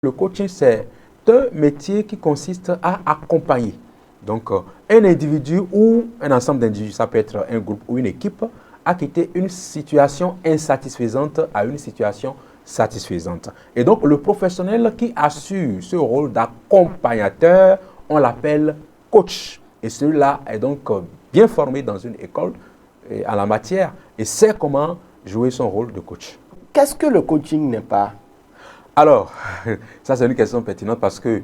Le coaching, c'est un métier qui consiste à accompagner donc un individu ou un ensemble d'individus, ça peut être un groupe ou une équipe, à quitter une situation insatisfaisante à une situation satisfaisante. Et donc, le professionnel qui assure ce rôle d'accompagnateur, on l'appelle coach. Et celui-là est donc bien formé dans une école en la matière et sait comment jouer son rôle de coach. Qu'est-ce que le coaching n'est pas? Alors, ça c'est une question pertinente parce que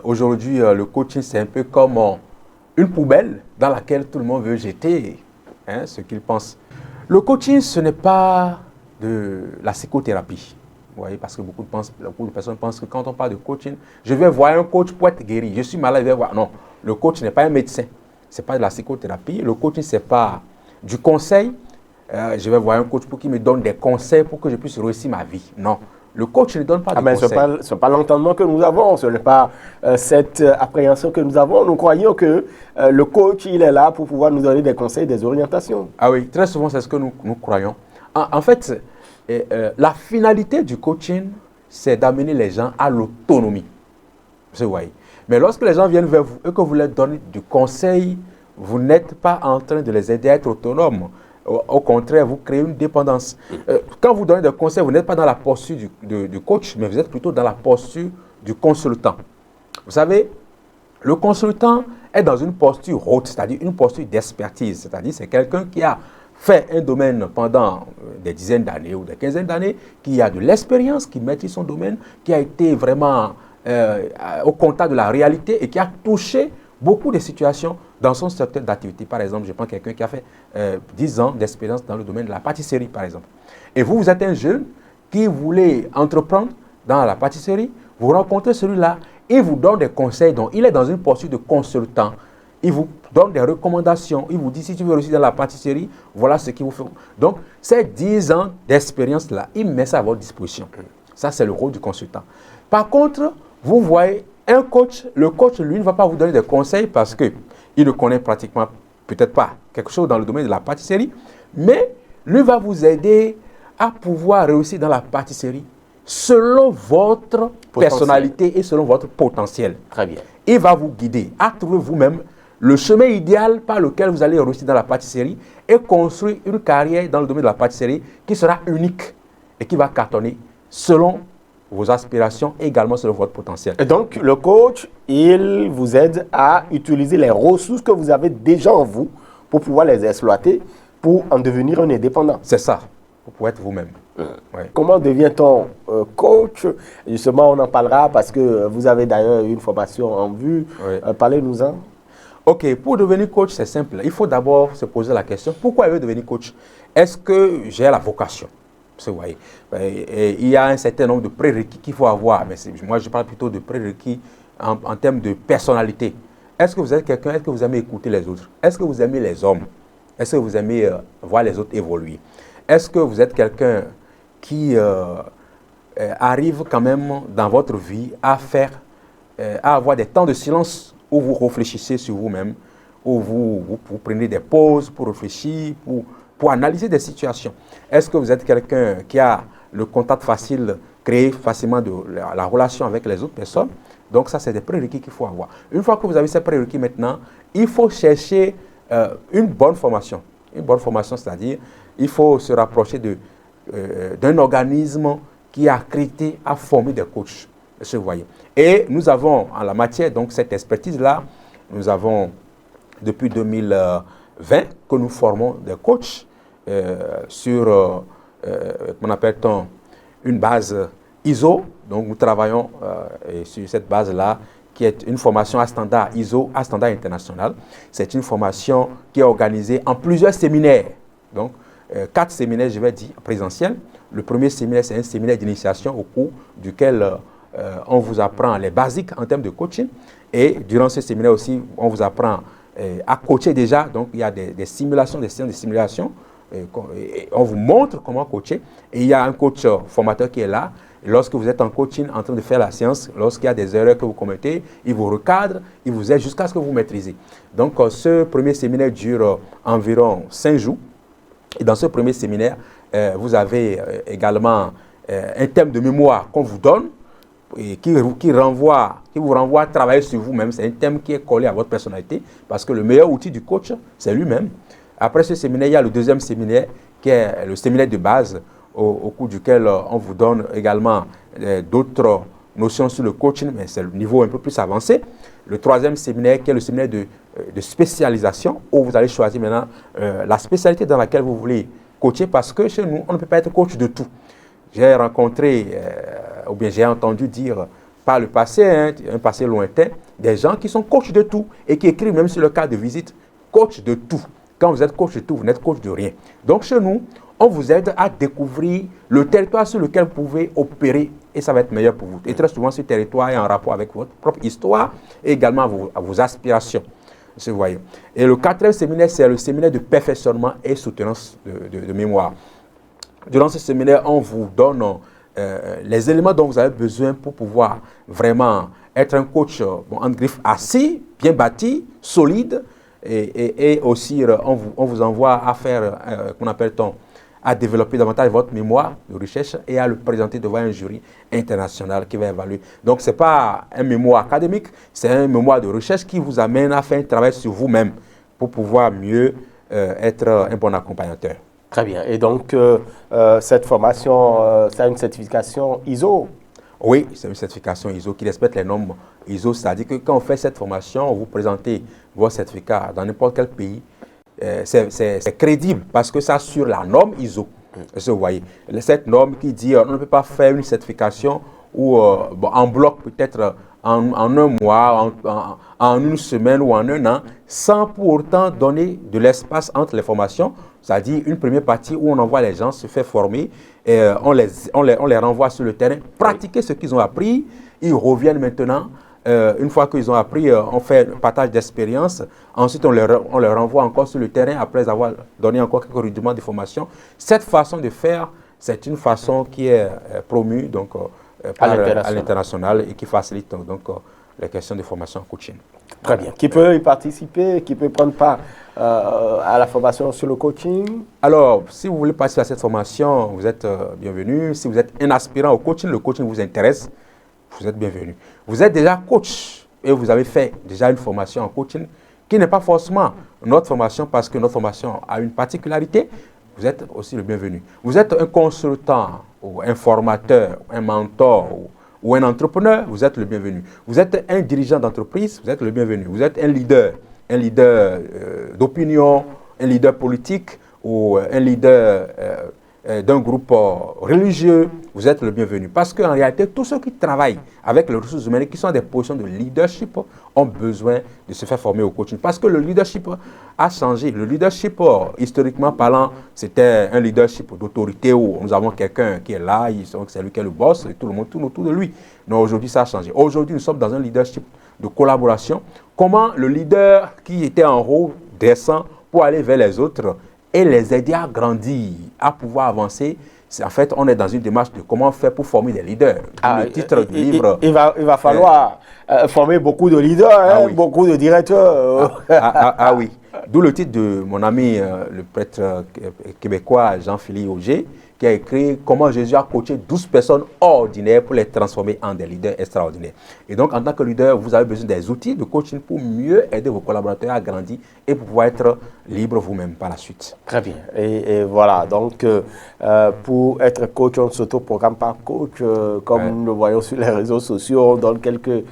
aujourd'hui, le coaching c'est un peu comme une poubelle dans laquelle tout le monde veut jeter ce qu'il pense. Le coaching, ce n'est pas de la psychothérapie. Vous voyez, parce que beaucoup de personnes pensent que quand on parle de coaching, je vais voir un coach pour être guéri. Je suis malade, je vais voir. Non, le coach n'est pas un médecin. Ce n'est pas de la psychothérapie. Le coaching, ce n'est pas du conseil. Je vais voir un coach pour qu'il me donne des conseils pour que je puisse réussir ma vie. Non. Le coach ne donne pas de conseils. Ce n'est pas l'entendement que nous avons, ce n'est pas cette appréhension que nous avons. Nous croyons que le coach, il est là pour pouvoir nous donner des conseils, des orientations. Ah oui, très souvent, c'est ce que nous croyons. En fait, la finalité du coaching, c'est d'amener les gens à l'autonomie. Vous voyez. Mais lorsque les gens viennent vers vous et que vous leur donnez du conseil, vous n'êtes pas en train de les aider à être autonomes. Au contraire, vous créez une dépendance. Quand vous donnez des conseils, vous n'êtes pas dans la posture du coach, mais vous êtes plutôt dans la posture du consultant. Vous savez, le consultant est dans une posture haute, c'est-à-dire une posture d'expertise. C'est-à-dire c'est quelqu'un qui a fait un domaine pendant des dizaines d'années ou des quinzaines d'années, qui a de l'expérience, qui maîtrise son domaine, qui a été vraiment au contact de la réalité et qui a touché beaucoup de situations dans son secteur d'activité. Par exemple, je prends quelqu'un qui a fait 10 ans d'expérience dans le domaine de la pâtisserie, par exemple. Et vous êtes un jeune qui voulait entreprendre dans la pâtisserie, vous rencontrez celui-là, il vous donne des conseils, donc il est dans une posture de consultant, il vous donne des recommandations, il vous dit si tu veux réussir dans la pâtisserie, voilà ce qu'il vous faut. Donc, ces 10 ans d'expérience-là, il met ça à votre disposition. Ça, c'est le rôle du consultant. Par contre, vous voyez, un coach, le coach, lui, ne va pas vous donner des conseils parce qu'il ne connaît pratiquement, peut-être pas, quelque chose dans le domaine de la pâtisserie, mais lui va vous aider à pouvoir réussir dans la pâtisserie selon votre personnalité et selon votre potentiel. Très bien. Il va vous guider à trouver vous-même le chemin idéal par lequel vous allez réussir dans la pâtisserie et construire une carrière dans le domaine de la pâtisserie qui sera unique et qui va cartonner selon vos aspirations et également selon votre potentiel. Et donc, le coach, il vous aide à utiliser les ressources que vous avez déjà en vous pour pouvoir les exploiter, pour en devenir un indépendant. C'est ça, pour pouvoir être vous-même. Ouais. Comment devient-on coach? Justement, on en parlera parce que vous avez d'ailleurs une formation en vue. Oui. Parlez-nous-en. Ok, pour devenir coach, c'est simple. Il faut d'abord se poser la question, pourquoi je veux devenir coach? Est-ce que j'ai la vocation? Vous voyez, il y a un certain nombre de prérequis qu'il faut avoir, mais moi je parle plutôt de prérequis en termes de personnalité. Est-ce que vous êtes quelqu'un, est-ce que vous aimez écouter les autres? Est-ce que vous aimez les hommes? Est-ce que vous aimez voir les autres évoluer? Est-ce que vous êtes quelqu'un qui arrive quand même dans votre vie à avoir des temps de silence où vous réfléchissez sur vous-même, où vous prenez des pauses pour réfléchir, pour analyser des situations? Est-ce que vous êtes quelqu'un qui a le contact facile, créer facilement la relation avec les autres personnes? Donc ça, c'est des prérequis qu'il faut avoir. Une fois que vous avez ces prérequis maintenant, il faut chercher une bonne formation. Une bonne formation, c'est-à-dire, il faut se rapprocher d'un organisme qui a accrédité à former des coachs. Vous voyez. Et nous avons en la matière, donc cette expertise-là, nous avons depuis 2020 que nous formons des coachs sur, comment appelle-t-on, une base ISO. Donc nous travaillons sur cette base-là, qui est une formation à standard ISO, à standard international. C'est une formation qui est organisée en plusieurs séminaires. Donc 4 séminaires, je vais dire, présentiels. Le premier séminaire, c'est un séminaire d'initiation au cours duquel on vous apprend les basiques en termes de coaching. Et durant ce séminaire aussi, on vous apprend à coacher déjà. Donc il y a des simulations, des séances de simulation. Et on vous montre comment coacher. Et il y a un coach formateur qui est là. Et lorsque vous êtes en coaching, en train de faire la séance, lorsqu'il y a des erreurs que vous commettez, il vous recadre, il vous aide jusqu'à ce que vous maîtrisez. Donc ce premier séminaire dure environ 5 jours. Et dans ce premier séminaire, vous avez également un thème de mémoire qu'on vous donne et qui vous renvoie à travailler sur vous-même. C'est un thème qui est collé à votre personnalité parce que le meilleur outil du coach, c'est lui-même. Après ce séminaire, il y a le deuxième séminaire qui est le séminaire de base au cours duquel on vous donne également d'autres notions sur le coaching, mais c'est le niveau un peu plus avancé. Le troisième séminaire qui est le séminaire de spécialisation où vous allez choisir maintenant la spécialité dans laquelle vous voulez coacher parce que chez nous, on ne peut pas être coach de tout. J'ai rencontré, ou bien j'ai entendu dire par le passé, un passé lointain, des gens qui sont coachs de tout et qui écrivent même sur le carte de visite, coach de tout. Quand vous êtes coach de tout, vous n'êtes coach de rien. Donc chez nous, on vous aide à découvrir le territoire sur lequel vous pouvez opérer et ça va être meilleur pour vous. Et très souvent, ce territoire est en rapport avec votre propre histoire et également à vos aspirations. Vous voyez. Et le quatrième séminaire, c'est le séminaire de perfectionnement et soutenance de mémoire. Durant ce séminaire, on vous donne les éléments dont vous avez besoin pour pouvoir vraiment être un coach en griffe assis, bien bâti, solide. Et aussi, on vous envoie à faire, qu'on appelle-t-on, à développer davantage votre mémoire de recherche et à le présenter devant un jury international qui va évaluer. Donc, ce n'est pas un mémoire académique, c'est un mémoire de recherche qui vous amène à faire un travail sur vous-même pour pouvoir mieux être un bon accompagnateur. Très bien. Et donc, cette formation, ça a une certification ISO? Oui, c'est une certification ISO qui respecte les normes ISO. C'est-à-dire que quand on fait cette formation, vous présentez votre certificat dans n'importe quel pays, c'est crédible parce que ça assure la norme ISO. Vous voyez, cette norme qui dit on ne peut pas faire une certification ou en bloc peut-être en un mois, en une semaine ou en un an, sans pour autant donner de l'espace entre les formations. C'est-à-dire une première partie où on envoie les gens se faire former, et on les renvoie sur le terrain, pratiquer ce qu'ils ont appris, ils reviennent maintenant. Une fois qu'ils ont appris, on fait un partage d'expérience. Ensuite, on les renvoie encore sur le terrain après avoir donné encore quelques rudiments de formation. Cette façon de faire, c'est une façon qui est promue donc, à l'international et qui facilite donc, les questions de formation en coaching. Très bien. Qui peut y participer, qui peut prendre part à la formation sur le coaching? Alors, si vous voulez participer à cette formation, vous êtes bienvenu. Si vous êtes un aspirant au coaching, le coaching vous intéresse, vous êtes bienvenu. Vous êtes déjà coach et vous avez fait déjà une formation en coaching qui n'est pas forcément notre formation parce que notre formation a une particularité. Vous êtes aussi le bienvenu. Vous êtes un consultant ou un formateur, un mentor ou un entrepreneur, vous êtes le bienvenu. Vous êtes un dirigeant d'entreprise, vous êtes le bienvenu. Vous êtes un leader d'opinion, un leader politique ou un leader d'un groupe religieux, vous êtes le bienvenu. Parce qu'en réalité, tous ceux qui travaillent avec les ressources humaines et qui sont à des positions de leadership ont besoin de se faire former au coaching. Parce que le leadership a changé. Le leadership, historiquement parlant, c'était un leadership d'autorité où nous avons quelqu'un qui est là, c'est lui qui est le boss et tout le monde tourne autour de lui. Non, aujourd'hui, ça a changé. Aujourd'hui, nous sommes dans un leadership de collaboration. Comment le leader qui était en haut descend pour aller vers les autres et les aider à grandir, à pouvoir avancer. En fait, on est dans une démarche de comment faire pour former des leaders. Le titre du livre. Il va falloir former beaucoup de leaders, oui. Beaucoup de directeurs. Oui. D'où le titre de mon ami, le prêtre québécois Jean-Philippe Auger, qui a écrit « Comment Jésus a coaché 12 personnes ordinaires pour les transformer en des leaders extraordinaires ». Et donc, en tant que leader, vous avez besoin des outils de coaching pour mieux aider vos collaborateurs à grandir et pour pouvoir être libre vous-même par la suite. Très bien. Et voilà, donc, pour être coach, on ne s'auto-programme pas coach. Comme nous le voyons sur les réseaux sociaux, on donne quelques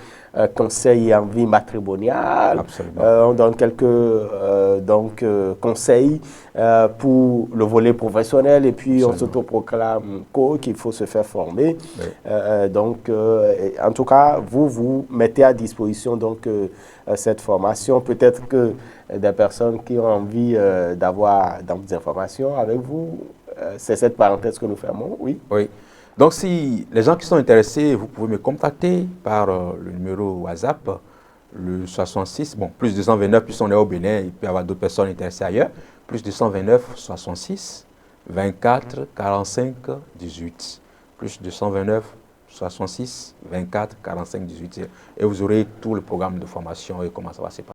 conseils en vie matrimoniale. On donne quelques conseils pour le volet professionnel et puis on s'autoproclame coach, il faut se faire former. En tout cas, vous mettez à disposition donc, cette formation. Peut-être que des personnes qui ont envie d'avoir des informations avec vous, c'est cette parenthèse que nous fermons, oui? Oui. Donc, si les gens qui sont intéressés, vous pouvez me contacter par le numéro WhatsApp, le 66, bon, plus 229, puis on est au Bénin, il peut y avoir d'autres personnes intéressées ailleurs, plus 229, 66, 24, 45, 18, plus 229, 66, 24, 45, 18, et vous aurez tout le programme de formation et comment ça va se passer.